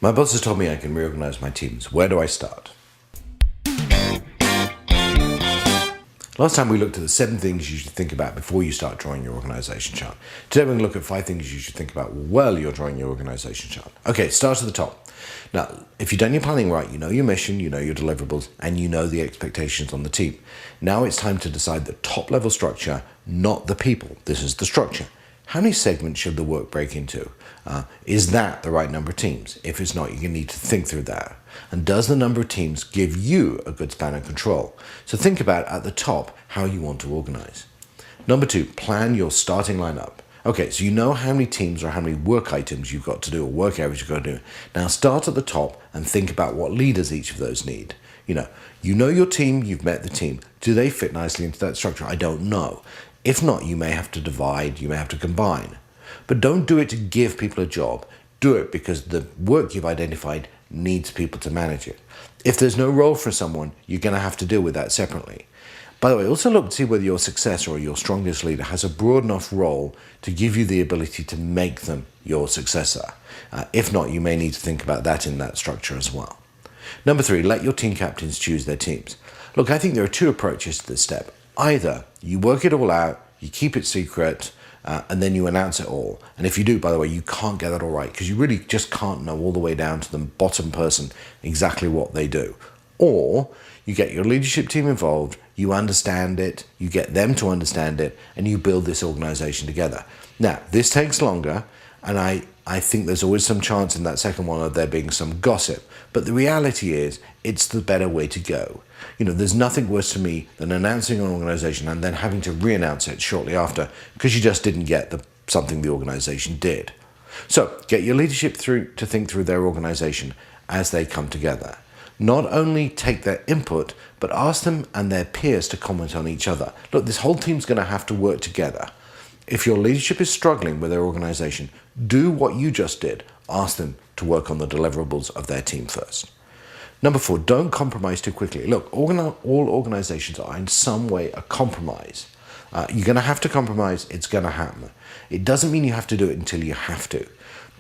My boss has told me I can reorganize my teams. Where do I start? Last time we looked at the 7 things you should think about before you start drawing your organization chart. Today we're going to look at 5 things you should think about while you're drawing your organization chart. Okay, start at the top. Now, if you've done your planning right, you know your mission, you know your deliverables, and you know the expectations on the team. Now it's time to decide the top level structure, not the people. This is the structure. How many segments should the work break into? Is that the right number of teams? If it's not, you're going to need to think through that. And does the number of teams give you a good span of control? So think about at the top how you want to organize. Number 2, plan your starting lineup. Okay, so you know how many teams or how many work items you've got to do or work areas you've got to do. Now start at the top and think about what leaders each of those need. You know your team, you've met the team. Do they fit nicely into that structure? I don't know. If not, you may have to divide, you may have to combine. But don't do it to give people a job. Do it because the work you've identified needs people to manage it. If there's no role for someone, you're going to have to deal with that separately. By the way, also look to see whether your successor or your strongest leader has a broad enough role to give you the ability to make them your successor. If not, you may need to think about that in that structure as well. Number 3, let your team captains choose their teams. Look, I think there are 2 approaches to this step. Either you work it all out, you keep it secret, and then you announce it all. And if you do, by the way, you can't get that all right because you really just can't know all the way down to the bottom person exactly what they do. Or you get your leadership team involved, you understand it, you get them to understand it, and you build this organization together. Now, this takes longer, and I think there's always some chance in that second one of there being some gossip. But the reality is, it's the better way to go. There's nothing worse to me than announcing an organization and then having to re-announce it shortly after because you just didn't get something the organization did. So get your leadership to think through their organization as they come together. Not only take their input, but ask them and their peers to comment on each other. Look, this whole team's going to have to work together. If your leadership is struggling with their organization, do what you just did. Ask them to work on the deliverables of their team first. Number 4, don't compromise too quickly. Look, all organizations are in some way a compromise. You're going to have to compromise. It's going to happen. It doesn't mean you have to do it until you have to.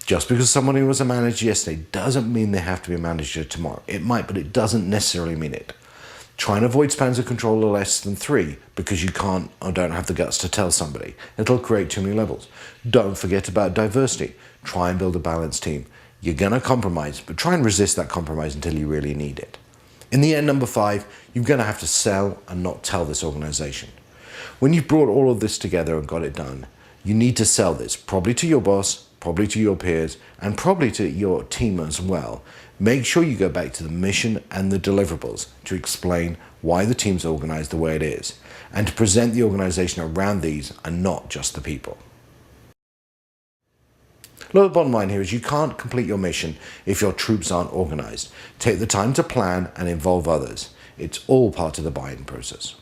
Just because somebody was a manager yesterday doesn't mean they have to be a manager tomorrow. It might, but it doesn't necessarily mean it. Try and avoid spans of control of less than 3 because you can't or don't have the guts to tell somebody. It'll create too many levels. Don't forget about diversity. Try and build a balanced team. You're going to compromise, but try and resist that compromise until you really need it. In the end, number 5, you're going to have to sell and not tell this organization. When you've brought all of this together and got it done, you need to sell this, probably to your boss, probably to your peers, and probably to your team as well. Make sure you go back to the mission and the deliverables to explain why the team's organized the way it is, and to present the organization around these and not just the people. Look, the bottom line here is you can't complete your mission if your troops aren't organized. Take the time to plan and involve others. It's all part of the buy-in process.